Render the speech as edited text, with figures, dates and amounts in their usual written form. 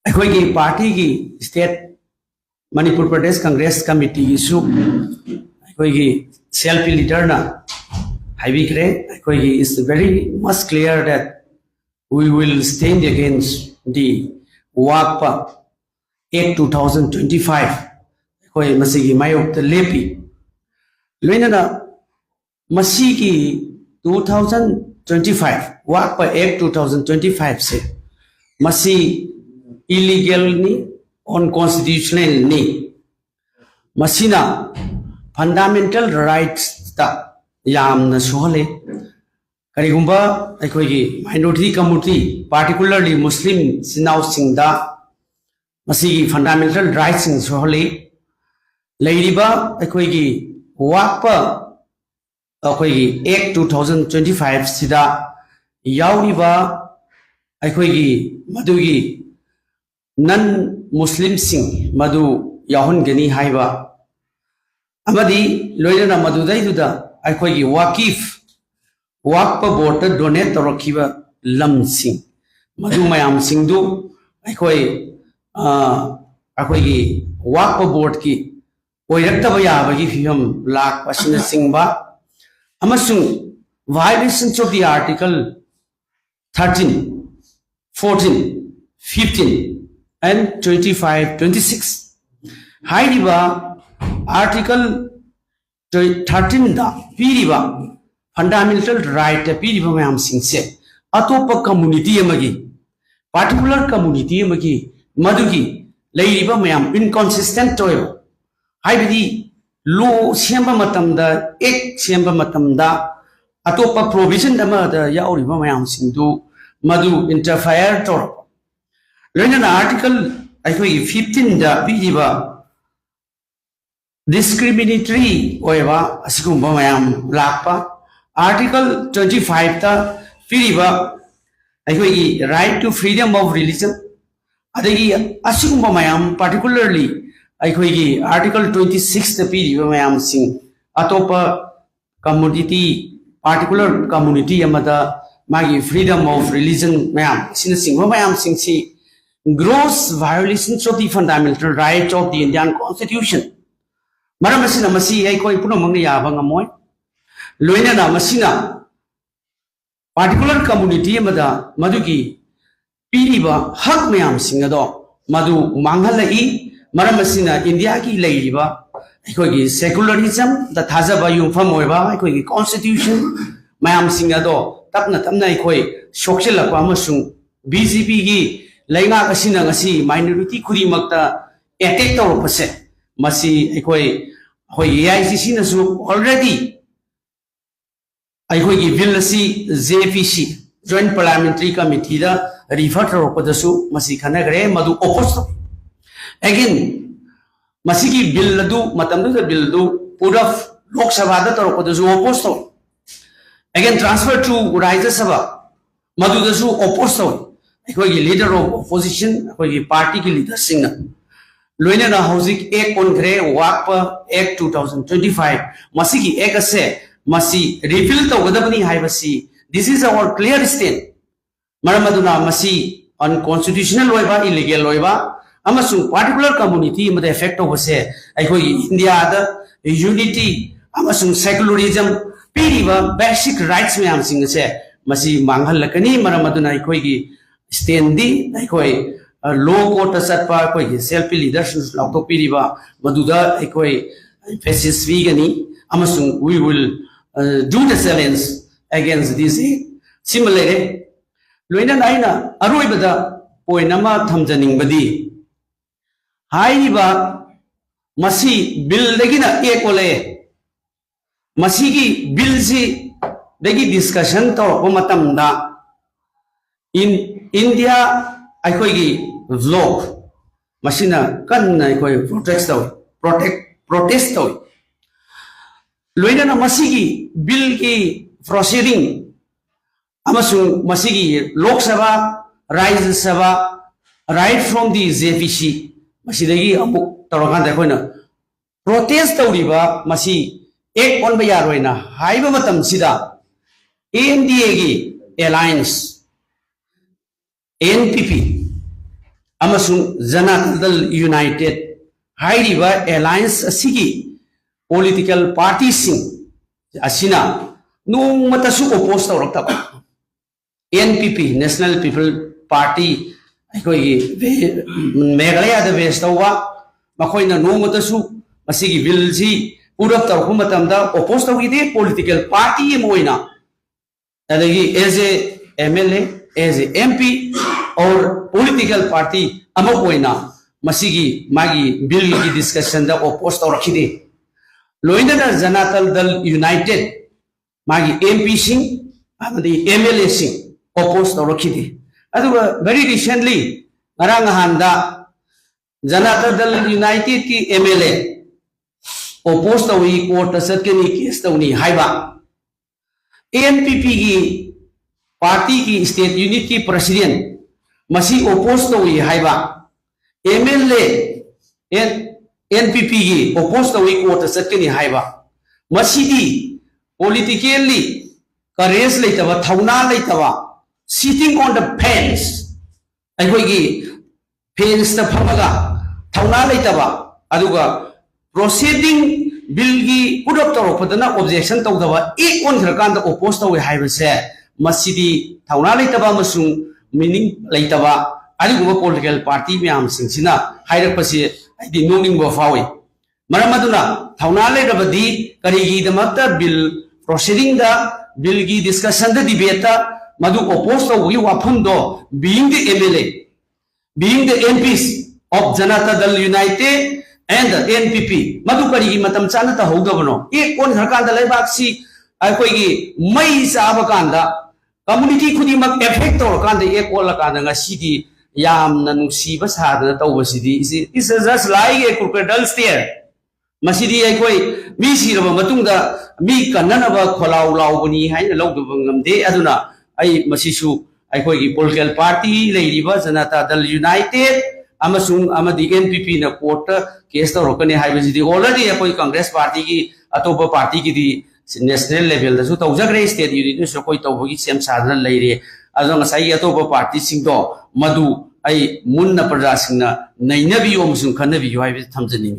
अखोई पार्टी की state Manipur Pradesh Congress committee की अखोई सेल्फ लीडर ना हाइबिक्रे अखोई is very much clear that we will stand against the WACPA Act 2025 अखोई मसीगी मायोक्ता लेपी लोइनना मसीगी 2025 WACPA Act 2025 से मसी illegal ni unconstitutional ni masina fundamental rights ta yamna sohale karigumba akhoi gi minority community particularly muslim sinau singda masi fundamental rights sing sohale leiriba akhoi gi WACPA akhoi gi Act 2025 sida yauriba akhoi gi madugi non Muslim sing madu yahun gani haiba amadi loina madu dai duda akhoi gi wakif WACPA board ta donate torokiba lam sing madu mayam sing du akhoi gi WACPA board ki oiraktaba yabagi phim lak pasina singba amasung violations of the article 13 14 15 and 25 26 hairiba article 13 da piriba fundamental right ta piriba mayam singse atopa community amagi particular community amagi madugi leiriba mayam inconsistent toyo haibidi law semba matamda ek semba matamda atopa provision dama da yauriba mayam singdu madu interfere tor loina article akhoi 15 da piriba discriminatory oiba asigumba mayam lakpa article 25 ta piriba akhoi right to freedom of religion adagi asigumba mayam particularly akhoi article 26 ta piriba mayam sing atopa community particular community amada magi freedom of religion mayam sina singba mayam singsi gross violations of the fundamental rights of the Indian Constitution. Maram asina masi ai koi puno mangni yaba ngamoy. Loina na masina particular community amada madugi piriba hak mayam singado madu manghalai maram asina India ki leiriba koi gi secularism da thajaba yumpham oiba koi gi constitution mayam singado tapna tapna koi shokshela pa amasung BJP gi lainga kasina ngasi minority khuri makta attack tawpase masi aikoi hoi AICC na su already aikoi gi bill si JPC joint parliamentary committee da refer tawpada su masi khanagre madu oppose again masi gi bill du matam du bill du pura lok sabha da tawpada su oppose again transfer to Rajya Sabha madu da su oppose अखोई leader of opposition अखोई party की leader Singh लोइना ना हौजिक एक कोनग्रे WACPA Act 2025 मसी की एक असे मसी रिपील तौगदबनी हाइबसी this is our clear stand मरमदुना मसी अनकॉन्स्टिट्यूशनल ओइबा इलीगल ओइबा अमसुं पार्टिकुलर कम्युनिटी मदे इफेक्ट होबसे अखोई इंडिया दा यूनिटी अमसुं सेक्युलरिज्म पीरिबा बेसिक राइट्स में आमसिंग से मसी मांगहल लकनी मरमदुना अखोई की स्टेंडी अखोई लो कोर्ट सत्पा कोई सेल्फ लीडरशिप लाउतो पीरिबा मदुदा अखोई फेसिस वीगनी अमसुंग we will do the challenge against this similarly लोइना नाइना अरोइबदा पॉइंट अमा थमजनिंगबदी हाइबा मसी बिल दगिना एकोले मसी की बिल सी दगी डिस्कशन तो मतमदा in India अखोई vlog मशीना कन्ना अखोई protest तो लोइना ना मसीगी बिल की प्रोसीडिंग अमसुं मसीगी लोक सभा राज्य सभा right from the JPC मसीदगी अमुक तौरकान अखोइना protest तौरीबा मसी एक ओनबा यारोइना हाइबा मतम सिदा ANDA की alliance ANPP अमसुंग जनता दल यूनाइटेड हाइरिबा एलायंस असिगी पॉलिटिकल पार्टी सिंग असिना नोंमतसु ओपोज तौरक्तबा एनपीपी नेशनल पीपल पार्टी अखोई मेघालय दा बेस तौवा मखोइना नोंमतसु मसिगी बिल जी पूरब तौरखु मतमदा ओपोज तौगिदे पॉलिटिकल पार्टी मोइना अदगी as a MLA as a MP और पॉलिटिकल पार्टी अमोइना मसिगी मागी बिल की डिस्कशन दा ओपोज तौरखिदे लोइना जनता दल यूनाइटेड मागी एमपी सिंह अमदी एमएलए सिंह ओपोज तौरखिदे अदुगा very recently ngarang handa Janata Dal United की एमएलए ओपोज तौई कोर्ट सत्कनी केस तौनी हाइबा एनपीपी की पार्टी की स्टेट यूनिट की प्रेसिडेंट मसी ओपोज तौई हाइबा एमएलए एनपीपी की ओपोज तौई कोर्ट सत्कनी हाइबा मसीदी पॉलिटिकली करेज लेतबा थौना लेतबा सिटिंग ऑन द फेंस अखोई फेंस ता फमगा थौना लेतबा अदुगा प्रोसीडिंग बिल की पुरब तौरपदना ऑब्जेक्शन तौदबा एक ओन खरकान दा ओपोज तौई हाइबसे मसीदी थौना लेतबा मसुंग मीनिंग लेतबा अदुगुबा पॉलिटिकल पार्टी म्याम सिंगसिना हाइरकपसे आइदि नोनिंगबा फावे मरम अदुना थौना लेरबदी करिगिदमक्ता बिल प्रोसीडिंग दा बिल की डिस्कशन दा डिबेट दा मधु ओपोज तौगी वाफमदो being the MLA being the MPs of Janata Dal United and the NPP madu kari gi matam chana ta hogdabano e kon harkan da laibak si akoi gi mai saba kanda community khudi mak effect tor kanda e kola kanda nga sidi yam na nusi ba sa da taw sidi is just like a crocodile stare masidi akoi mi siraba matung da mi kanana ba kholau lau bani haina lawdu ngamde aduna ai masisu akoi gi political party leiriba janata dal united अमसुंग अमदी NPP न court case तौरकने हाइबसिदी already अकोई Congress party की अतोप party की national level दसु तौजग्रे स्टेट यूनिट सो कोई तौबगी सेम साधन लेरे अजो ngасai अतोप पार्टी सिंगदो मदु आई मुन्न प्रजा सिंगना नैनबी ओमसुंग खनबी हाइबे थमजनी